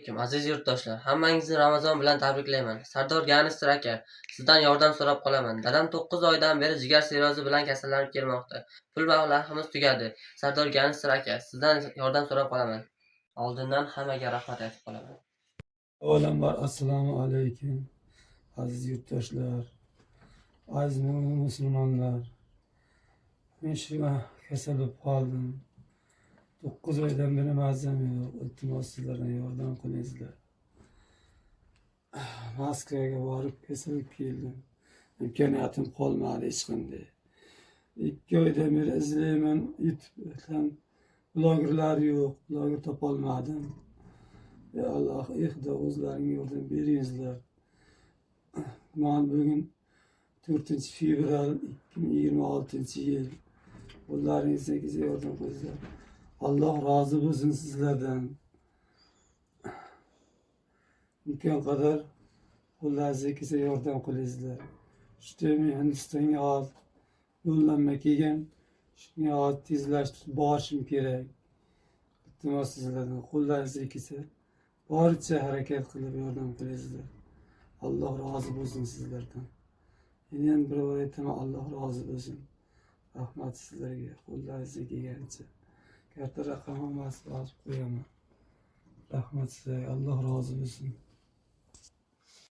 alaykum, aziz yurtdoshlar. Hammangizni Ramazon bilan tabriklayman. Sardor Ganistir aka, sizdan yordam so'rab qolaman. Dadam 9 oydan beri jigar sirrozi bilan kasallanib kelmoqda. Pul mablag'imiz tugadi. Sardor Ganistir aka, sizdan yordam so'rab qolaman. Oldindan hammaga rahmat aytib qolaman. Avvalambor assalomu alaykum aziz yurtdoshlar, aziz musulmonlar. Men shu kasal bo'lib qoldim. 9 oydan beri mazam yo'q. Iltimos sizlardan yordam qilingizlar. Moskvaga borib kasallik keldim. İmkoniyatim qolmadi hech qanday. 2 oydan beri izlayman, YouTube'dan blogerlar yo'q, bloger topolmadim. Ya Allah, ihda o'zlaring yordam beringizlar. Men bugun 4 fevral 2026-yil. Qo'llaringizga yordam qilingizlar. Allah razı bo'lsin sizlardan. İmkon qadar qo'llaringizga yordam qilingizlar. İşte men Hindistonga yo'llanma kelgan. Shunga tezlashtirib borishim kerak. Iltimos sizlardan qo'llaringizga kelsa boricha harakat qilib yordam qilingizlar. Allah razı bo'lsin sizlardan. Yana ham bir bor aytaman, Allah razı bo'lsin. Rahmat sizlarga. Qo'llaringizga kelgancha karta raqam emas, yozib qo'yaman. Rahmat sizlarga. Allah razı bo'lsin.